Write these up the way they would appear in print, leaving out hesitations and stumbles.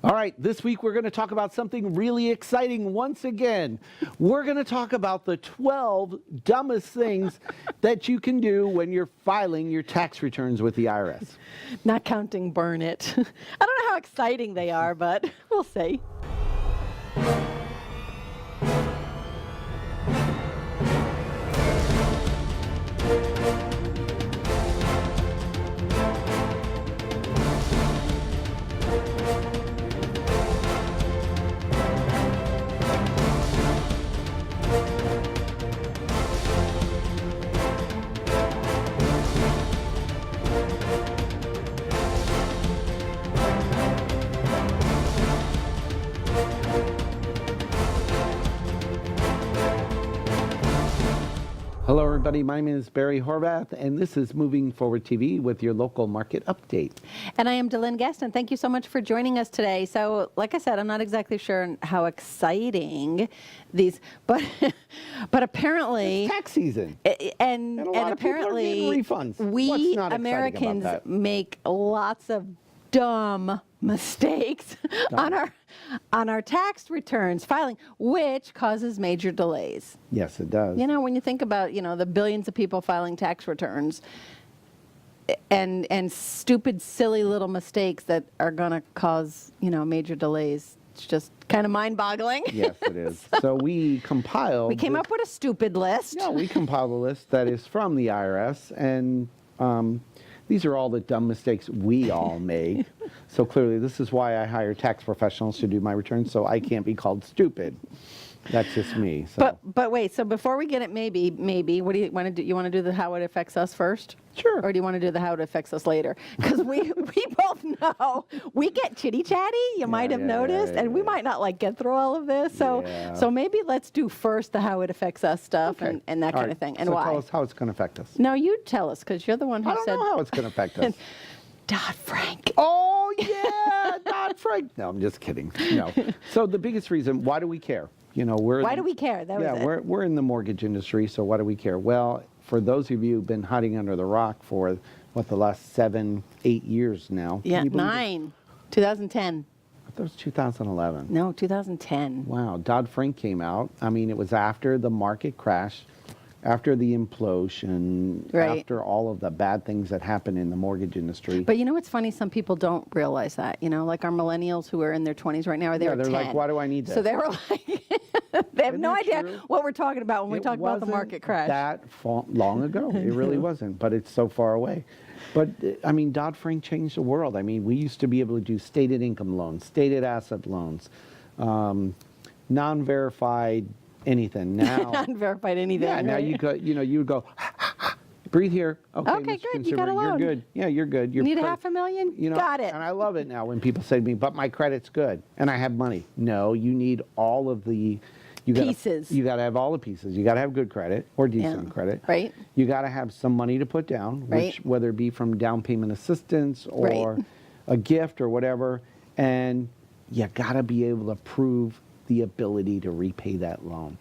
All right, this week we're going to talk about something really exciting once again. We're going to talk about the 12 dumbest things that you can do when you're filing your tax returns with the IRS. Not counting burn it. I don't know how exciting they are, but we'll see. Hello, everybody. My name is Barry Horvath, and this is Moving Forward TV with your local market update. And I am DeLynn Gaston. Thank you so much for joining us today. So, like I said, I'm not exactly sure how exciting these, but apparently It's tax season, and a lot of apparently people are getting refunds. What's we not exciting Americans about that? make lots of dumb mistakes on our tax returns filing, which causes major delays. Yes, it does. You know, when you think about, the billions of people filing tax returns and stupid, silly little mistakes that are going to cause, major delays, it's just kind of mind-boggling. Yes, it is. So we compiled... We came up with a stupid list. Yeah, we compiled a list that is from the IRS, and these are all the dumb mistakes we all make. So clearly, this is why I hire tax professionals to do my returns, so I can't be called stupid. That's just me. So. But wait. So before we get it, maybe, what do you want to do? You want to do the how it affects us first? Sure. Or do you want to do the how it affects us later? Because we both know we get chitty chatty. You might have noticed, and we might not get through all of this. So maybe let's do first the how it affects us stuff and that kind of thing, and so why. Tell us how it's going to affect us. No, you tell us, because you're the one who I don't said. know how it's going to affect us. Dodd-Frank. Oh yeah, Dodd-Frank. No, I'm just kidding. No. So the biggest reason, why do we care? Why do we care? That was it. We're in the mortgage industry, so why do we care? Well, for those of you who've been hiding under the rock for the last 7, 8 years now. Yeah, 9. 2010. I thought it was 2011. No, 2010. Wow, Dodd-Frank came out. I mean, it was after the market crash, after the implosion, after all of the bad things that happened in the mortgage industry. But it's funny, some people don't realize that, like our millennials who are in their 20s right now, they're 10. like, why do I need this? So they were like, they have no idea true? what we're talking about when we talk about the market crash. That long ago. It really wasn't, but it's so far away. But, I mean, Dodd-Frank changed the world. I mean, we used to be able to do stated income loans, stated asset loans, non-verified anything. Now, non-verified anything. Yeah, now you go, you would go, breathe here. Okay, Mr. good. Consumer, You got a loan. You're good. Yeah, you're good. Need $500,000? Got it. And I love it now when people say to me, but my credit's good and I have money. No, you need all of the pieces. You got to have all the pieces. You got to have good credit or decent credit. Right. You got to have some money to put down, which whether it be from down payment assistance or a gift or whatever, and you got to be able to prove the ability to repay that loan.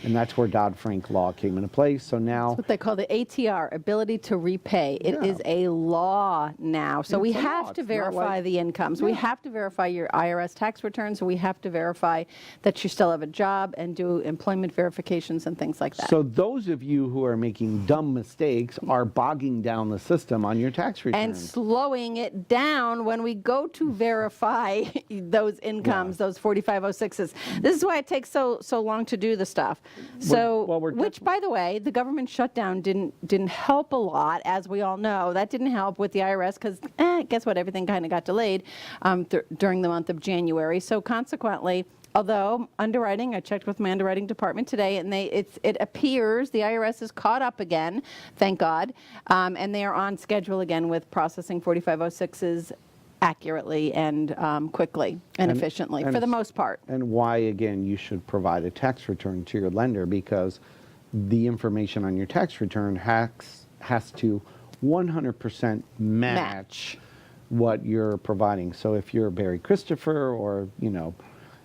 And that's where Dodd-Frank law came into place. So now... That's what they call the ATR, ability to repay. It is a law now. So we have to verify the incomes. We have to verify your IRS tax returns. We have to verify that you still have a job and do employment verifications and things like that. So those of you who are making dumb mistakes are bogging down the system on your tax returns. And slowing it down when we go to verify those incomes, those 4506s. This is why it takes so long to do the stuff. So, which, by the way, the government shutdown didn't help a lot, as we all know. That didn't help with the IRS because, guess what? Everything kind of got delayed during the month of January. So, consequently, although underwriting, I checked with my underwriting department today, and it appears the IRS is caught up again, thank God, and they are on schedule again with processing 4506s accurately and quickly and efficiently for the most part. And why, again, you should provide a tax return to your lender, because the information on your tax return has to 100% match what you're providing. So if you're Barry Christopher, or,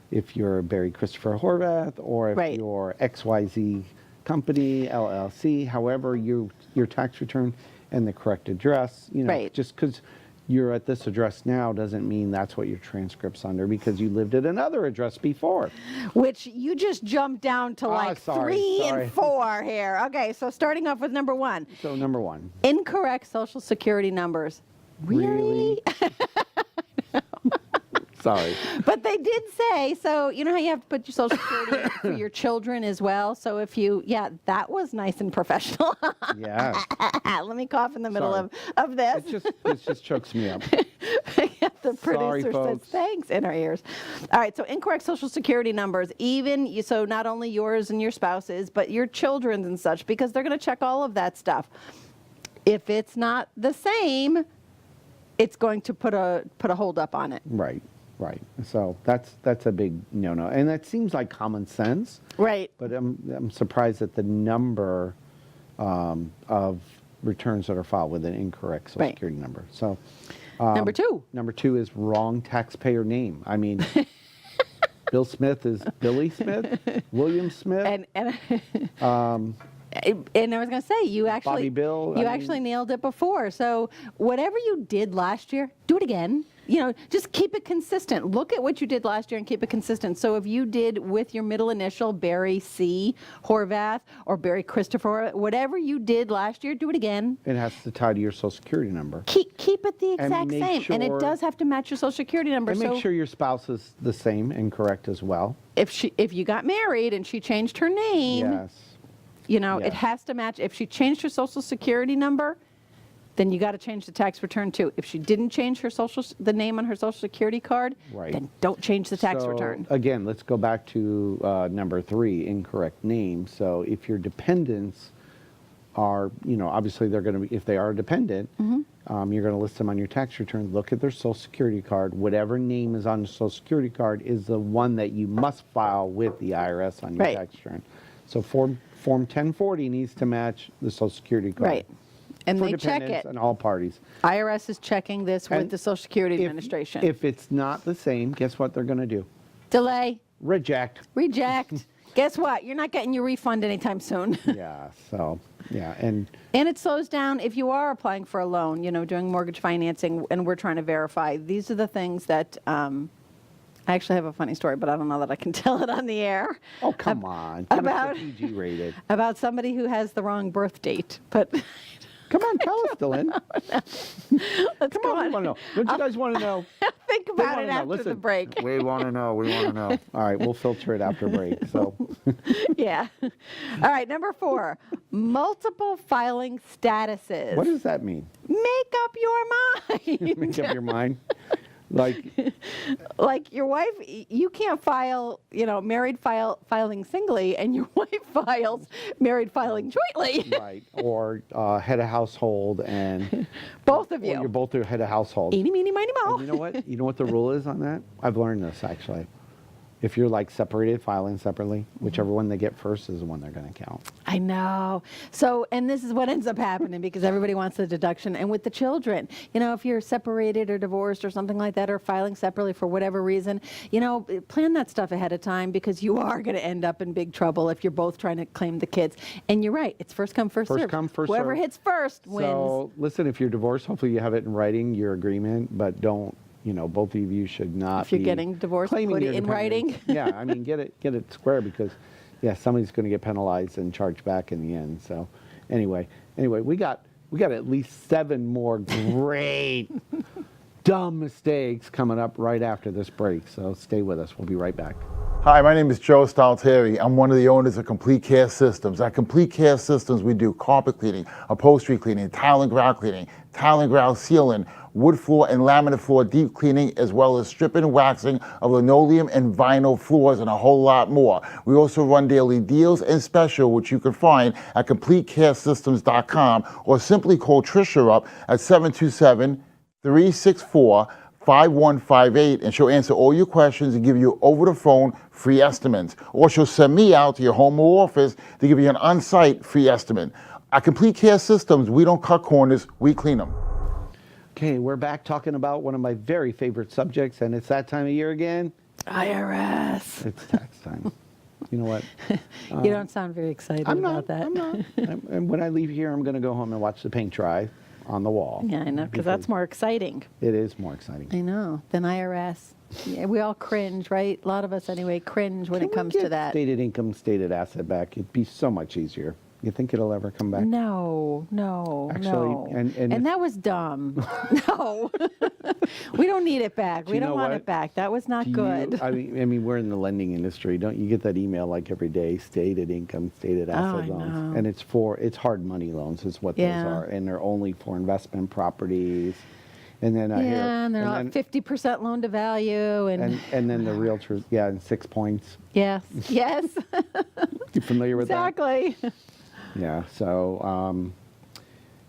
if you're Barry Christopher Horvath, or if you're XYZ Company, LLC, however your tax return and the correct address, just because you're at this address now doesn't mean that's what your transcript's under because you lived at another address before. Which you just jumped down to like three and 4 here. Okay, so starting off with number 1. So number 1. Incorrect Social Security numbers. Really? Sorry. But they did say, so you know how you have to put your Social Security for your children as well? So if you, that was nice and professional. Yeah. Let me cough in the middle of this. It just chokes me up. The producer says thanks in our ears. All right, so incorrect Social Security numbers, so not only yours and your spouse's, but your children's and such, because they're going to check all of that stuff. If it's not the same, it's going to put a hold up on it. Right. So that's a big no-no, and that seems like common sense. Right. But I'm surprised at the number of returns that are filed with an incorrect Social Security number. So number 2. Number 2 is wrong taxpayer name. I mean, Bill Smith is Billy Smith, William Smith, and I was going to say, you actually nailed it before. So whatever you did last year, do it again. Just keep it consistent. Look at what you did last year and keep it consistent. So if you did with your middle initial, Barry C. Horvath, or Barry Christopher, whatever you did last year, do it again. It has to tie to your Social Security number. Keep it the exact same. And it does have to match your Social Security number. And make sure your spouse is the same and correct as well. If you got married and she changed her name, it has to match. If she changed her Social Security number, then you got to change the tax return too. If she didn't change the name on her Social Security card, then don't change the tax return. Again, let's go back to number 3, incorrect name. So if your dependents are, obviously they're going to be, if they are a dependent, you're going to list them on your tax return. Look at their Social Security card. Whatever name is on the Social Security card is the one that you must file with the IRS on your tax return. So Form 1040 needs to match the Social Security card. Right. And they check it. And all parties. IRS is checking this with the Social Security Administration. If it's not the same, guess what they're going to do? Delay. Reject. Guess what? You're not getting your refund anytime soon. And it slows down if you are applying for a loan, doing mortgage financing, and we're trying to verify. These are the things that I actually have a funny story, but I don't know that I can tell it on the air. Oh, come on. Give us the PG rated. About somebody who has the wrong birth date. But come on, tell us, DeLynn. Let's Come on, we want to know. Don't you guys want to know? Think about it after the break. We want to know. All right, we'll filter it after break. So. Yeah. All right, number 4, multiple filing statuses. What does that mean? Make up your mind. Make up your mind? Like your wife, you can't file, married filing singly, and your wife files married filing jointly. Right. Or head of household and both of you. Or you're both the head of household. Eeny, meeny, miny, moe. And you know what? You know what the rule is on that? I've learned this actually. If you're separated, filing separately, whichever one they get first is the one they're going to count. I know. So, and this is what ends up happening because everybody wants the deduction. And with the children, if you're separated or divorced or something like that, or filing separately for whatever reason, plan that stuff ahead of time because you are going to end up in big trouble if you're both trying to claim the kids. And you're right. It's first come, first serve. First come, first serve. Whoever hits first wins. So, listen, if you're divorced, hopefully you have it in writing, your agreement, but don't. Both of you should not. If you're getting divorced, put it in writing. Yeah, I mean, get it square because, somebody's going to get penalized and charged back in the end. So, anyway, we got at least 7 more great dumb mistakes coming up right after this break. So stay with us. We'll be right back. Hi, my name is Joe Stalteri. I'm one of the owners of Complete Care Systems. At Complete Care Systems, we do carpet cleaning, upholstery cleaning, tile and grout sealing, wood floor and laminate floor deep cleaning, as well as stripping and waxing of linoleum and vinyl floors and a whole lot more. We also run daily deals and special, which you can find at CompleteCareSystems.com or simply call Tricia up at 727-364-5158 and she'll answer all your questions and give you over the phone free estimates. Or she'll send me out to your home or office to give you an on-site free estimate. At Complete Care Systems, we don't cut corners, we clean them. Okay, we're back talking about one of my very favorite subjects, and it's that time of year again. IRS. It's tax time. You know what? You don't sound very excited about that. I'm not. And when I leave here, I'm going to go home and watch the paint dry. on the wall. Yeah, I know, because that's more exciting. It is more exciting. I know, than IRS. Yeah, we all cringe, right? A lot of us anyway cringe when it comes to that. Stated income, stated asset back. It'd be so much easier. You think it'll ever come back? No, Actually, no. and that was dumb. No. We don't need it back. We you don't know want what? it back. That was not good. I mean, we're in the lending industry. Don't you get that email like every day? Stated income, stated asset I loans, know. and it's hard money loans is what Yeah. those are, and they're only for investment properties. And then I hear, And they're and not 50% loan to value. then the realtors, and 6 points. Yes, yes, You familiar with that? exactly. Yeah. So,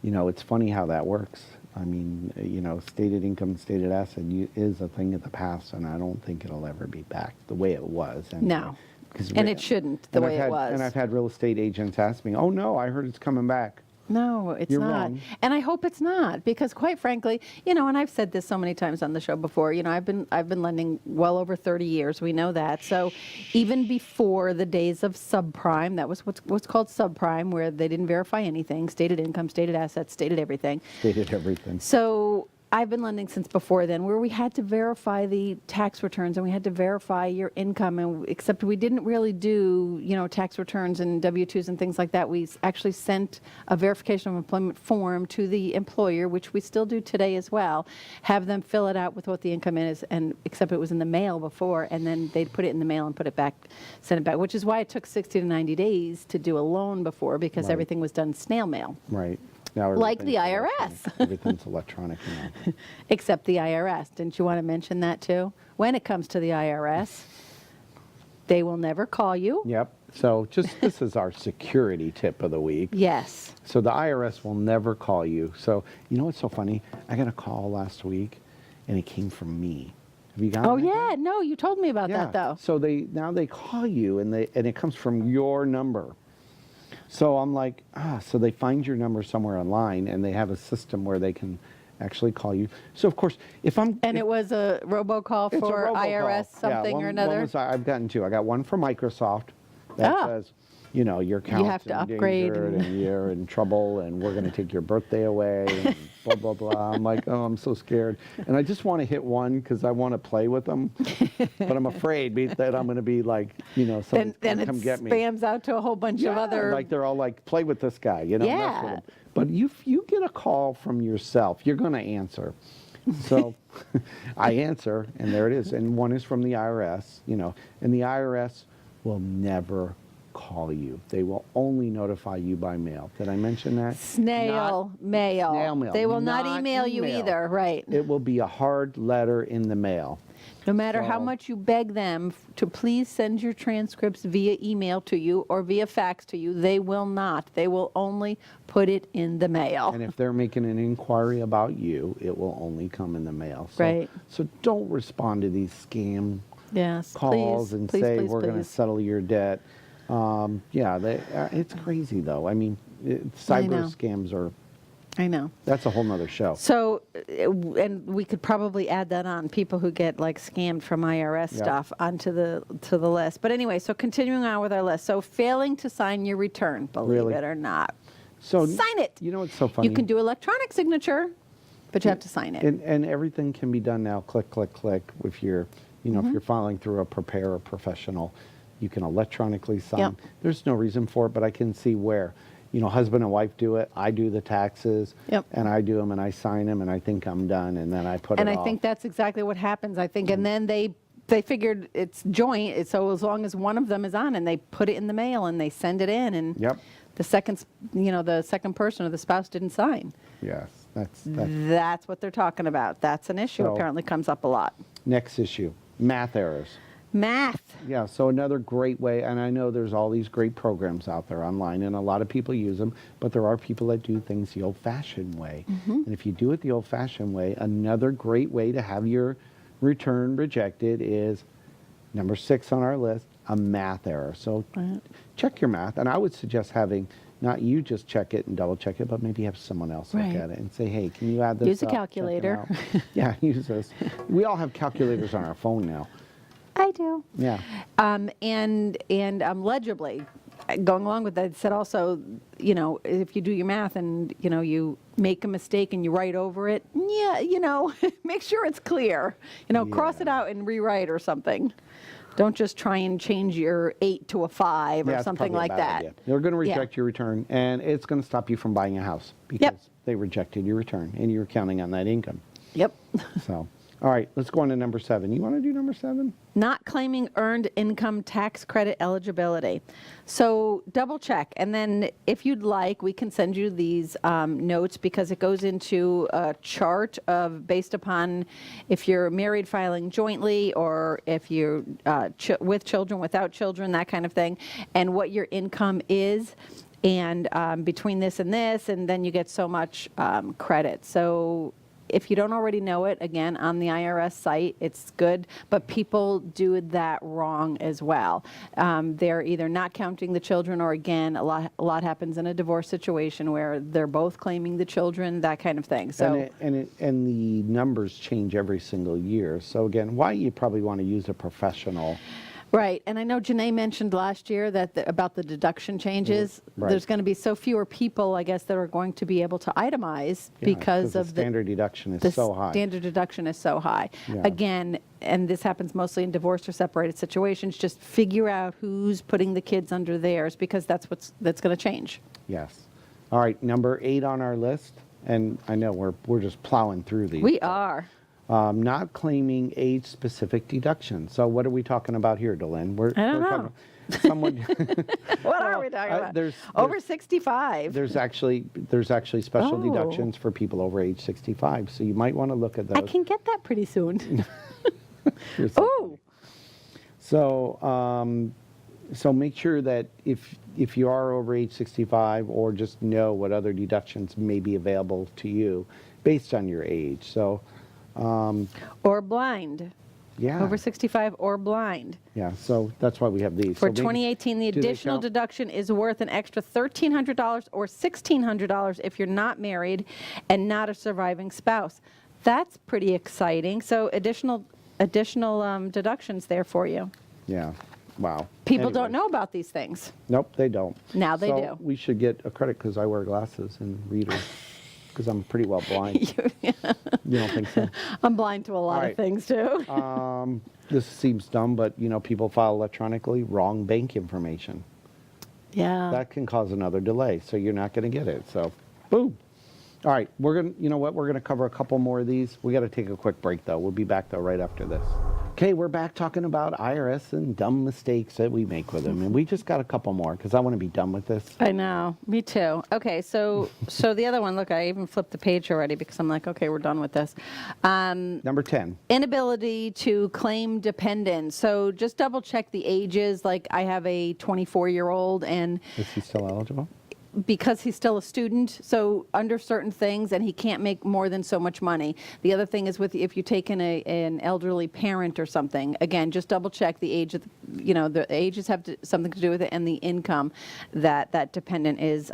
it's funny how that works. I mean, stated income, stated asset is a thing of the past, and I don't think it'll ever be back the way it was. Anyway. No. And it shouldn't, the and way it was. And I've had real estate agents ask me, "Oh no, I heard it's coming back." No, it's You're not. wrong. And I hope it's not, because quite frankly, and I've said this so many times on the show before, I've been lending well over 30 years. We know that. So even before the days of subprime, that was what's called subprime, where they didn't verify anything, stated income, stated assets, stated everything. Stated everything. So I've been lending since before then, where we had to verify the tax returns and we had to verify your income, and except we didn't really do, tax returns and W-2s and things like that. We actually sent a verification of employment form to the employer, which we still do today as well, have them fill it out with what the income is, and except it was in the mail before, and then they'd put it in the mail and put it back, send it back, which is why it took 60 to 90 days to do a loan before, because Right. everything was done snail mail. Right. Now Like the everything's IRS. electronic. Everything's electronic now. Except the IRS. Didn't you want to mention that too? When it comes to the IRS, they will never call you. Yep. So this is our security tip of the week. Yes. So the IRS will never call you. So you know what's so funny? I got a call last week, and it came from me. Have you gotten Oh that? yeah, no, you told me about that though. So now they call you, and it comes from your number. So I'm like, so they find your number somewhere online, and they have a system where they can actually call you. So of course, And it was a robocall it's a for robocall. IRS something one, or another. I've gotten two. I got one from Microsoft that says, your account's have to upgrade endangered and you're in trouble, and we're going to take your birthday away, and blah, blah, blah. I'm like, oh, I'm so scared. And I just want to hit one because I want to play with them. But I'm afraid that I'm going to be like, someone's then going to it come get me. spams out to a whole bunch of other. Like they're all like, play with this guy, mess with Yeah. him. But if you get a call from yourself, you're going to answer. So I answer, and there it is. And one is from the IRS, and the IRS will never call you. They will only notify you by mail. Did I mention that? Snail mail. Snail mail. They will not email you either, right? It will be a hard letter in the mail. No matter how So- much you beg them to please send your transcripts via email to you or via fax to you, they will not. They will only put it in the mail. And if they're making an inquiry about you, it will only come in the mail. So, Right. So don't respond to these scam Yes, calls please, and please, say please, we're going to please. settle your debt. It's crazy though. I mean, cyber know. scams are. I know. That's a whole nother show. So, and we could probably add that on, people who get like scammed from IRS Yep. stuff onto the list. But anyway, so continuing on with our list. So failing to sign your return, believe Really? it or not. So Sign it. You know what's so funny? You can do electronic signature, but you have to sign it. And everything can be done now. Click, click, click. If you're, if you're filing through a preparer professional, you can electronically sign. Yep. There's no reason for it, but I can see where. Husband and wife do it. I do the taxes, Yep. and I do them, and I sign them, and I think I'm done, and then I put And it I off. think that's exactly what happens, I think. And then they figured it's joint, so as long as one of them is on, and they put it in the mail, and they send it in, and Yep. the second, the second person or the spouse didn't sign. Yes, that's That's what they're talking about. That's an issue. So- Apparently comes up a lot. next issue. Math errors. Math. Yeah, so another great way, and I know there's all these great programs out there online, and a lot of people use them, but there are people that do things the old-fashioned way. And if you do it the old-fashioned way, another great way to have your return rejected is number 6 on our list, a math error. So check your math, and I would suggest having, not you just check it and double-check it, but maybe have someone else look Right. at it and say, hey, can you add this Use a up? Check it calculator. out." Yeah, use this. We all have calculators on our phone now. I do. Yeah. And legibly, going along with that, it said also, you know, if you do your math and, you know, you make a mistake and you write over it, yeah, you know, make sure it's clear. You know, cross it out and rewrite or something. Don't just try and change your 8 to a 5 or it's something probably a like bad that. idea. They're going to reject your return, and it's going to stop you from buying a house because they rejected your return, and you're counting on that income. Yep. So, all right, let's go on to number 7. You want to do number 7? Not claiming earned income tax credit eligibility. So double check, and then if you'd like, we can send you these notes because it goes into a chart of based upon if you're married filing jointly or if you're with children, without children, that kind of thing, and what your income is. And between this, and then you get so much credit. So if you don't already know it, again, on the IRS site, it's good, but people do that wrong as well. They're either not counting the children, or again, a lot happens in a divorce situation where they're both claiming the children, that kind of thing. So and the numbers change every single year. So again, why you probably want to use a professional. Right, and I know Janae mentioned last year that about the deduction changes. Right. There's going to be so fewer people, I guess, that are going to be able to itemize because of the standard deduction is so high. The standard deduction is so high. Yeah. Again, and this happens mostly in divorced or separated situations, just figure out who's putting the kids under theirs because that's going to change. Yes. All right, number 8 on our list, and I know we're just plowing through these. We are. Not claiming age-specific deductions. So what are we talking about here, DeLynn? I don't know. Talking about someone. What are we talking about? There's over 65. There's actually special deductions for people over age 65. So you might want to look at those. I can get that pretty soon. Oh. So make sure that if you are over age 65, or just know what other deductions may be available to you based on your age. So. Or blind. Yeah. Over 65 or blind. Yeah, so that's why we have these. For So 2018, the additional deduction is worth an extra $1,300 or $1,600 if you're not married and not a surviving spouse. That's pretty exciting. So additional deductions there for you. Yeah, wow. People Anyway. don't know about these things. Nope, they don't. Now they So do. we should get a credit because I wear glasses and readers because I'm pretty well blind. You don't think so? I'm blind to a lot All right. of things too. This seems dumb, but people file electronically wrong bank information. Yeah. That can cause another delay, so you're not going to get it. So, boom. All right, we're going to cover a couple more of these. We got to take a quick break though. We'll be back though right after this. Okay, we're back talking about IRS and dumb mistakes that we make with them, and we just got a couple more because I want to be done with this. I know, me too. Okay, so the other one, look, I even flipped the page already because I'm like, okay, we're done with this. Number 10. Inability to claim dependents. So just double check the ages. Like I have a 24-year-old, and Is he still eligible? because he's still a student, so under certain things, and he can't make more than so much money. The other thing is if you take in an elderly parent or something, again, just double check the age of, the ages have something to do with it, and the income that dependent is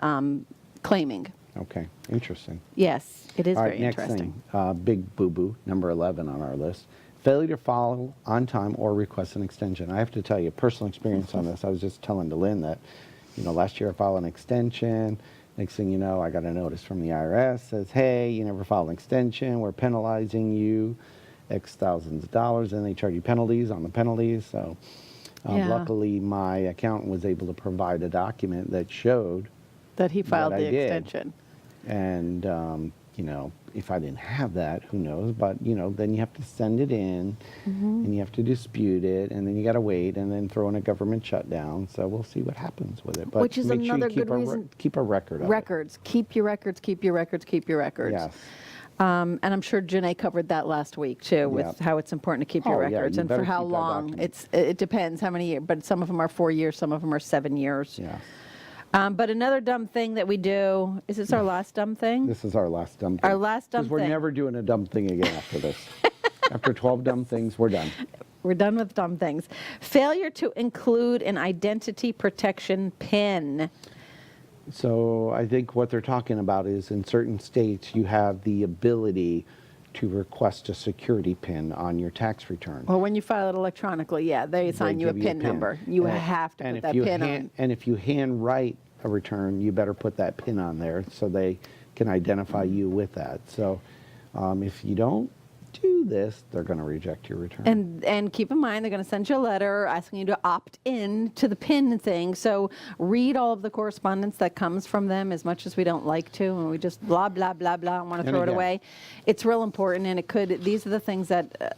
claiming. Okay, interesting. Yes, it is All right, very next interesting. thing, big boo-boo, number 11 on our list. Failure to file on time or request an extension. I have to tell you, personal experience on this. I was just telling DeLynn that, last year I filed an extension. Next thing you know, I got a notice from the IRS, says, hey, you never filed an extension. We're penalizing you X thousands of dollars, and they charge you penalties on the penalties. So luckily, my accountant was able to provide a document that showed that he filed that I the did. extension. And, if I didn't have that, who knows? But, then you have to send it in, and you have to dispute it, and then you got to wait, and then throw in a government shutdown. So we'll see what happens with it. But Which is make sure another you keep good reason. keep a record of Records. Keep your records, keep your records, keep your records. Yes. And I'm sure Janae covered that last week too, with Yeah. how it's important to keep your Oh, yeah, records you and for better how keep that long. document. It depends how many years, but some of them are 4 years, some of them are 7 years. Yeah. But another dumb thing that we do, is this our last dumb thing? This is our last dumb thing. Our last dumb Because we're thing. never doing a dumb thing again after this. After 12 dumb things, we're done. We're done with dumb things. Failure to include an identity protection PIN. So I think what they're talking about is in certain states you have the ability to request a security PIN on your tax return. Well, when you file it electronically, yeah, they assign you a give PIN number. You have to put that PIN on. And if you hand write a return, you better put that PIN on there so they can identify you with that. So if you don't do this, they're going to reject your return. And keep in mind, they're going to send you a letter asking you to opt in to the PIN thing. So read all of the correspondence that comes from them, as much as we don't like to, and we just blah, blah, blah, blah, and want to throw it away. It's real important, and it could, these are the things that,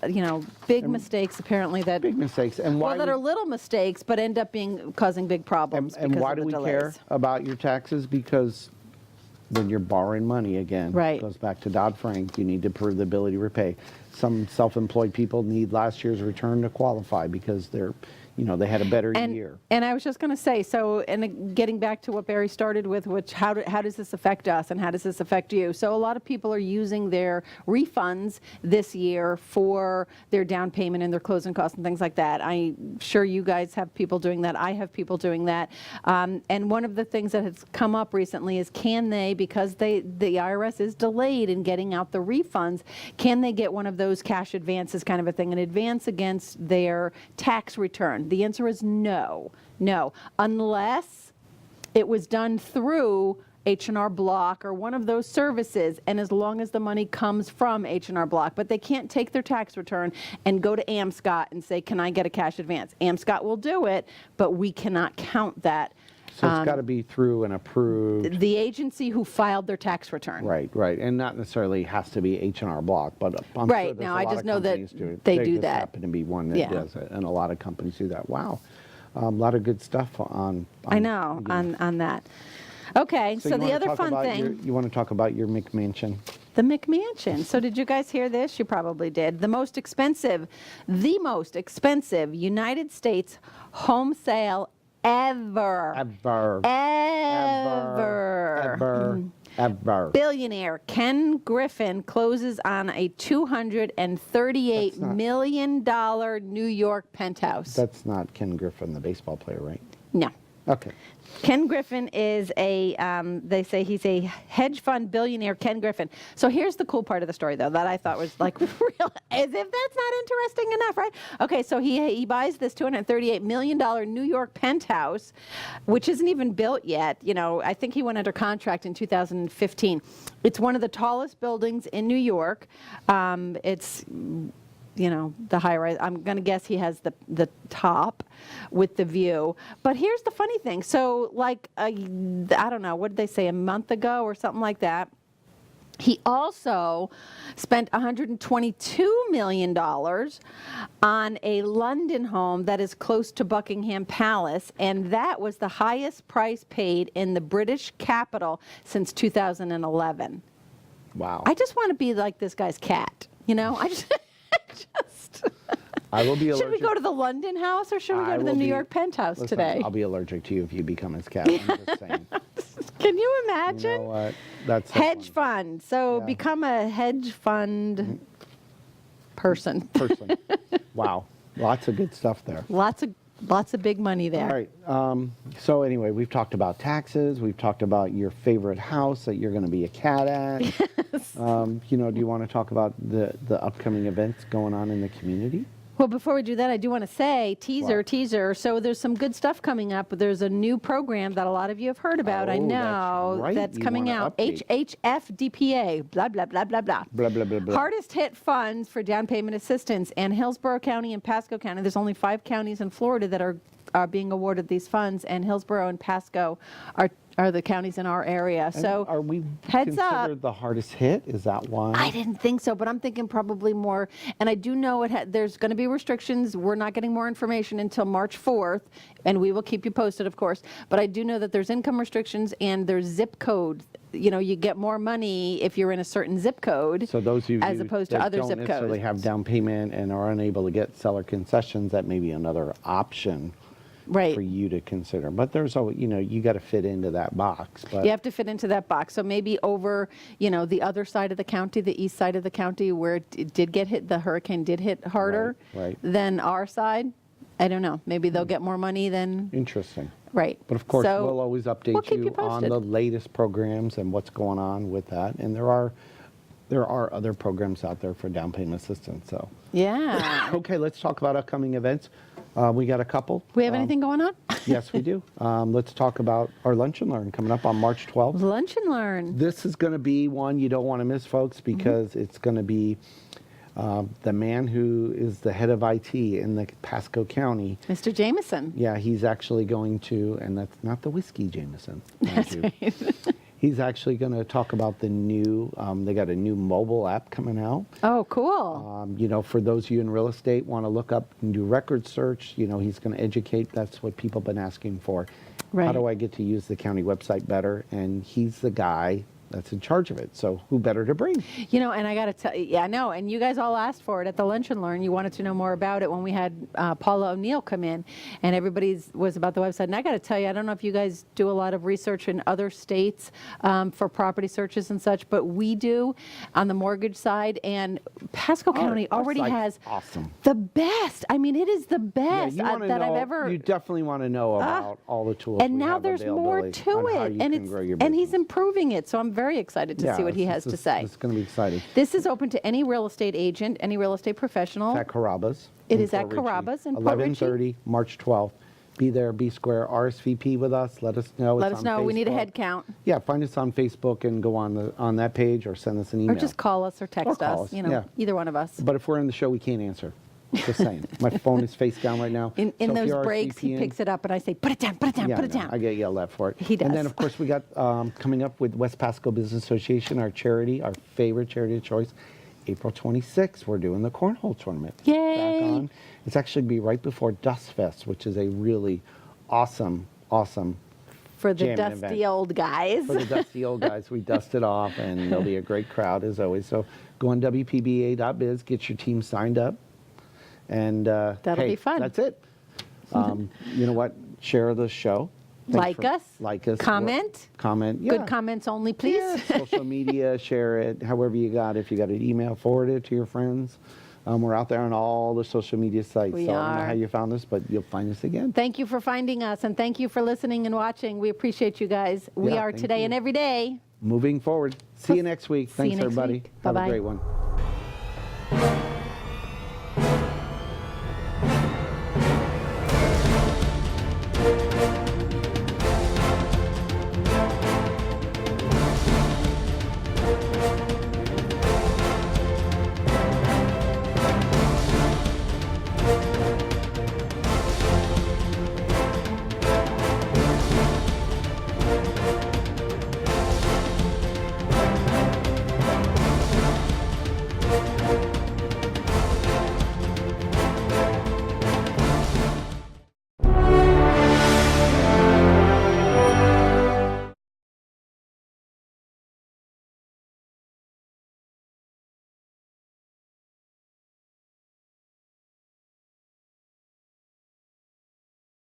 big mistakes apparently that. Big mistakes. And why that are little mistakes, but end up causing big problems and because why of do the we delays. care about your taxes? Because when you're borrowing money again, Right. goes back to Dodd-Frank, you need to prove the ability to repay. Some self-employed people need last year's return to qualify because they're, they had a better year. And I was just going to say, so, and getting back to what Barry started with, which how does this affect us and how does this affect you? So a lot of people are using their refunds this year for their down payment and their closing costs and things like that. I'm sure you guys have people doing that. I have people doing that. And one of the things that has come up recently is, can they, because the IRS is delayed in getting out the refunds, can they get one of those cash advances kind of a thing, an advance against their tax return? The answer is no, unless it was done through H&R Block or one of those services, and as long as the money comes from H&R Block. But they can't take their tax return and go to AMSCOT and say, can I get a cash advance? AMSCOT will do it, but we cannot count that. So it's got to be through an approved. The agency who filed their tax return. Right, and not necessarily has to be H&R Block, but I'm Right, sure there's now a I lot just of know that companies do it. they do just that. happen to be one that Yeah. does it, and a lot of companies do that. Wow, a lot of good stuff on I know, on that. Okay, so you the wanna other talk fun about thing. you want to talk about your McMansion? The McMansion. So did you guys hear this? You probably did. The most expensive United States home sale ever. Ever. Billionaire Ken Griffin closes on a $238 million New York penthouse. That's not Ken Griffin, the baseball player, right? No. Okay. Ken Griffin is they say he's a hedge fund billionaire, Ken Griffin. So here's the cool part of the story, though, that I thought was like real, as if that's not interesting enough, right? Okay, so he buys this $238 million New York penthouse, which isn't even built yet. I think he went under contract in 2015. It's one of the tallest buildings in New York. It's the high rise. I'm going to guess he has the top with the view. But here's the funny thing. So I don't know, what did they say, a month ago or something like that? He also spent $122 million on a London home that is close to Buckingham Palace, and that was the highest price paid in the British capital since 2011. Wow. I just want to be like this guy's cat, I just... I will be allergic. Should we go to the London house or should we go to the New York penthouse today? I'll be allergic to you if you become his cat. I'm just saying. Can you imagine? You know what? That's so hedge funny. fund. So Yeah. become a hedge fund person. Wow. Lots of good stuff there. Lots of big money there. All right. So anyway, we've talked about taxes. We've talked about your favorite house that you're going to be a cat at. Yes. Do you want to talk about the upcoming events going on in the community? Well, before we do that, I do want to say, teaser. So there's some good stuff coming up. There's a new program that a lot of you have heard about. I know. That's right. That's You coming wanna out. update. HHFDPA, blah, blah, blah, blah, blah. Blah, blah, blah, blah. Hardest hit funds for down payment assistance. And Hillsborough County and Pasco County, there's only 5 counties in Florida that are being awarded these funds, and Hillsborough and Pasco are the counties in our area. And So are we heads up. considered the hardest hit? Is that why? I didn't think so, but I'm thinking probably more. And I do know there's going to be restrictions. We're not getting more information until March 4th, and we will keep you posted, of course. But I do know that there's income restrictions and there's zip code. You get more money if you're in a certain zip code, So those of you as opposed to that other don't zip necessarily codes. have down payment and are unable to get seller concessions, that may be another option Right. for you to consider. But there's always, you got to fit into that box. But You have to fit into that box. So maybe over, the other side of the county, the east side of the county, where it did get hit, the hurricane did hit harder Right. than our side. I don't know. Maybe they'll get more money than. Interesting. Right. But of course, So we'll always update we'll keep you on posted. the latest programs and what's going on with that. And there are there are other programs out there for down payment assistance. So, Yeah. okay, let's talk about upcoming events. We got a couple. We have anything going on? Yes, we do. Let's talk about our Lunch and Learn coming up on March 12th. Lunch and Learn. This is going to be one you don't want to miss, folks, because it's going to be the man who is the head of IT in the Pasco County. Mr. Jameson. Yeah, he's actually going to, and that's not the whiskey Jameson. Mind you. He's actually going to talk about the new, they got a new mobile app coming out. Oh, cool. You know, for those of you in real estate want to look up and do record search, you know, he's going to educate. That's what people have been asking for. Right. How do I get to use the county website better? And he's the guy that's in charge of it. So who better to bring? You know, and I got to tell you, yeah, I know, and you guys all asked for it at the Lunch and Learn. You wanted to know more about it when we had Paula O'Neill come in, and everybody's was about the website. And I got to tell you, I don't know if you guys do a lot of research in other states for property searches and such, but we do on the mortgage side, and Pasco County Our already site's has awesome. the best. I mean, it is the best you wanna that I've know- ever. You definitely want to know about all the tools. And we now have there's more availability to on how it, you and can grow your and he's business. improving it. So I'm very excited to see what he has to say. It's going to be exciting. This is open to any real estate agent, any real estate professional. At Carrabba's. It in is at Port Richey. Carrabba's in Port Richey. 11:30, March 12th. Be there, be square. RSVP with us. Let us know. Let It's us on know. We need a Facebook. head count. Yeah, find us on Facebook and go on that page or send us an email. Or just call us or text call us, us, you know, yeah. either one of us. But if we're in the show, we can't answer. Just saying. My phone is face down right now. In So if those you're breaks, he RSVPing picks it up, and I say, put it down, put it down, yeah, put it no, down. I get yelled at for it. He And then, does. of course, we got coming up with West Pasco Business Association, our charity, our favorite charity of choice. April 26th, we're doing the Cornhole Tournament. Yay. Back on. It's actually be right before Dust Fest, which is a really awesome For the jamming dusty event. old guys. For the dusty old guys, we dust it off, and there'll be a great crowd as always. So go on WPBA.biz, get your team signed up, and That'll hey, be fun. That's it. You know what? Share the show. Thanks Like us. Comment. Comment. Yeah. Good comments only, please. Yeah, social media, share it, however you got. If you got an email, forward it to your friends. We're out there on all the social media sites. We so I don't know are. how you found us, but you'll find us again. Thank you for finding us, and thank you for listening and watching. We appreciate you guys. We Yeah, are thank today you. and every day. Moving forward. See you next week. See you Thanks, next everybody. week. Have Bye-bye. a great one.